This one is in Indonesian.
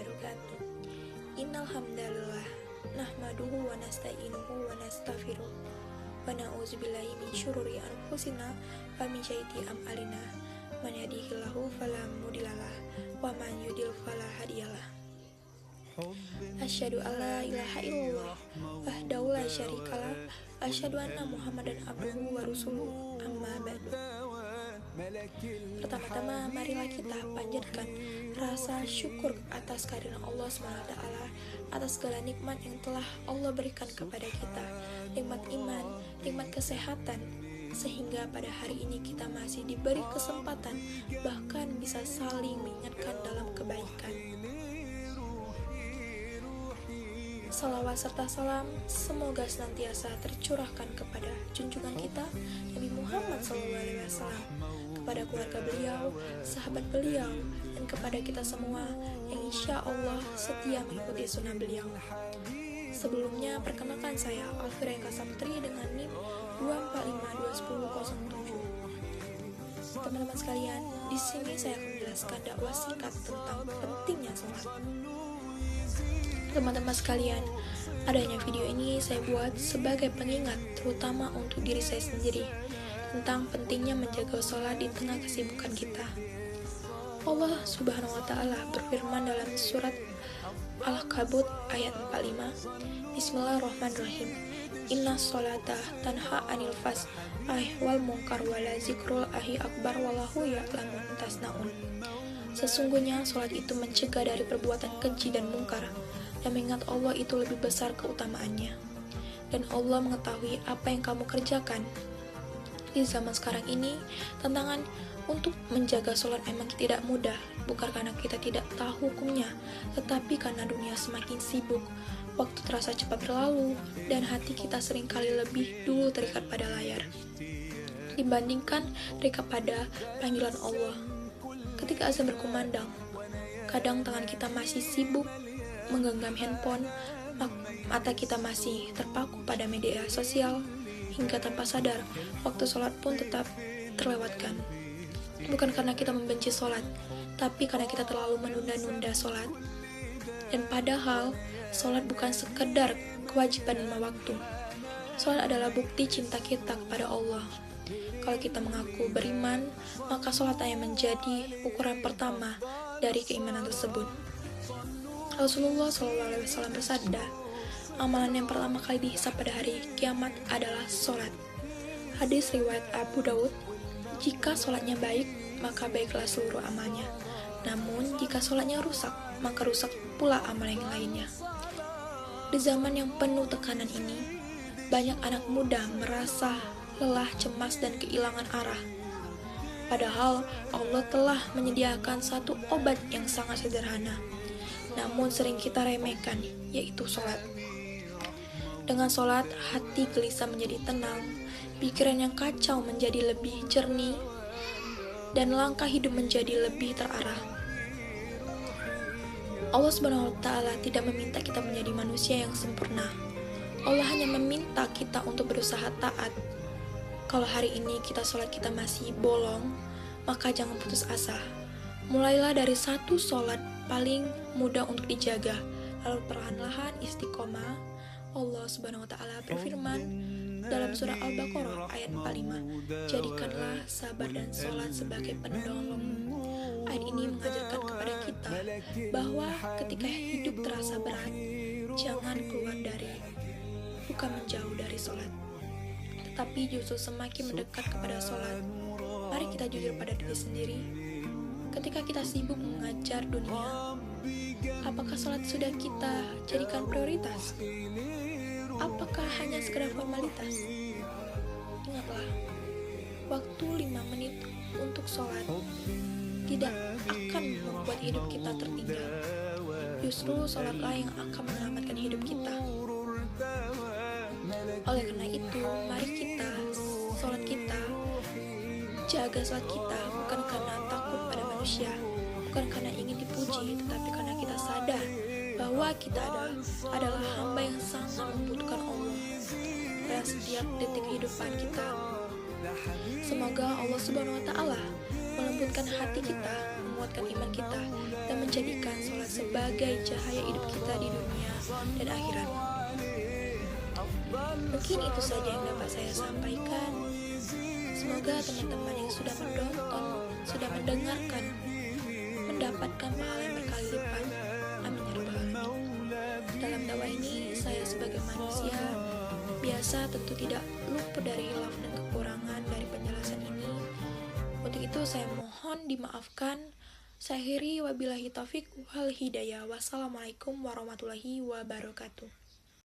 wabarakatuh. Innal hamdalillah nahmaduhu wa nasta'inuhu wa nastaghfiruh wa na'udzubillahi min syururi anfusina wa min sayyiati a'malina. Man yahdihillahu fala mudhillalah wa man yudhlil fala hadiyalah. Asyhadu alla ilaha illallah wahdahu la syarikalah wa asyhadu anna Muhammadan abduhu wa rasuluh. Amma ba'du. Pertama-tama marilah kita panjatkan rasa syukur atas kehadiran Allah SWT, atas segala nikmat yang telah Allah berikan kepada kita, nikmat iman, nikmat kesehatan, sehingga pada hari ini kita masih diberi kesempatan bahkan bisa saling mengingatkan dalam kebaikan. Salawat serta salam semoga senantiasa tercurahkan kepada junjungan kita Nabi Muhammad SAW, kepada keluarga beliau, sahabat beliau, dan kepada kita semua yang insya Allah setia mengikuti sunnah beliau. Sebelumnya perkenalkan saya Alfira Kasaputri dengan NIM 2452107. Teman-teman sekalian, di sini saya akan menjelaskan dakwah singkat tentang pentingnya sholat. Teman-teman sekalian, adanya video ini saya buat sebagai pengingat terutama untuk diri saya sendiri tentang pentingnya menjaga sholat di tengah kesibukan kita. Allah Subhanahu wa Ta'ala berfirman dalam surat Al-Kabut ayat 45, Bismillahirrahmanirrahim. Inna sholata tanha anil fas'ai wal munkar wala zikrul ahi akbar wallahu ya'lamu tasnaun. Sesungguhnya sholat itu mencegah dari perbuatan keji dan mungkar, dan mengingat Allah itu lebih besar keutamaannya, dan Allah mengetahui apa yang kamu kerjakan. Di zaman sekarang ini, tantangan untuk menjaga sholat memang tidak mudah, bukan karena kita tidak tahu hukumnya, tetapi karena dunia semakin sibuk, waktu terasa cepat berlalu, dan hati kita seringkali lebih dulu terikat pada layar dibandingkan terikat pada panggilan Allah. Ketika azan berkumandang, kadang tangan kita masih sibuk menggenggam handphone, mata kita masih terpaku pada media sosial, hingga tanpa sadar, waktu sholat pun tetap terlewatkan. Bukan karena kita membenci sholat, tapi karena kita terlalu menunda-nunda sholat. Dan padahal, sholat bukan sekedar kewajiban 5 waktu. Sholat adalah bukti cinta kita kepada Allah. Kalau kita mengaku beriman, maka sholat hanya menjadi ukuran pertama dari keimanan tersebut. Rasulullah SAW bersabda, amalan yang pertama kali dihisab pada hari kiamat adalah sholat. Hadis riwayat Abu Daud, jika sholatnya baik, maka baiklah seluruh amalnya. Namun, jika sholatnya rusak, maka rusak pula amal yang lainnya. Di zaman yang penuh tekanan ini, banyak anak muda merasa lelah, cemas, dan kehilangan arah. Padahal, Allah telah menyediakan satu obat yang sangat sederhana, namun sering kita remehkan, yaitu sholat. Dengan sholat, hati gelisah menjadi tenang, pikiran yang kacau menjadi lebih jernih, dan langkah hidup menjadi lebih terarah. Allah SWT tidak meminta kita menjadi manusia yang sempurna. Allah hanya meminta kita untuk berusaha taat. Kalau hari ini sholat kita masih bolong, maka jangan putus asa. Mulailah dari satu sholat paling mudah untuk dijaga, lalu perlahan-lahan istiqomah. Allah Subhanahu wa Ta'ala berfirman dalam surah Al-Baqarah ayat 45, jadikanlah sabar dan sholat sebagai penolongmu. Ayat ini mengajarkan kepada kita bahwa ketika hidup terasa berat, jangan keluar bukan menjauh dari sholat, tetapi justru semakin mendekat kepada sholat. Mari kita jujur pada diri sendiri. Ketika kita sibuk mengajar dunia, apakah sholat sudah kita jadikan prioritas? Apakah hanya sekedar formalitas? Ingatlah, waktu 5 menit untuk sholat tidak akan membuat hidup kita tertinggal. Justru sholatlah yang akan menyelamatkan hidup kita. Oleh karena itu, mari kita sholat kita, jaga sholat kita, bukan karena takut pada manusia, bukan karena ingin dipuji, tetapi karena kita sadar bahwa kita adalah hamba yang sangat membutuhkan Allah dalam setiap detik kehidupan kita. Semoga Allah Subhanahu wa Ta'ala melembutkan hati kita, menguatkan iman kita, dan menjadikan sholat sebagai sebagai cahaya hidup kita di dunia dan akhirat. Mungkin itu saja yang dapat saya sampaikan. Semoga teman-teman yang sudah menonton, sudah mendengarkan, mendapatkan pahala yang berkali lipat. Amin ya rabbal alamin. Dalam dakwah ini, saya sebagai manusia biasa tentu tidak luput dari hilaf dan kekurangan dari penjelasan ini. Untuk itu saya mohon dimaafkan. Saya akhiri, wabillahi taufik wal hidayah. Wassalamualaikum warahmatullahi wabarakatuh.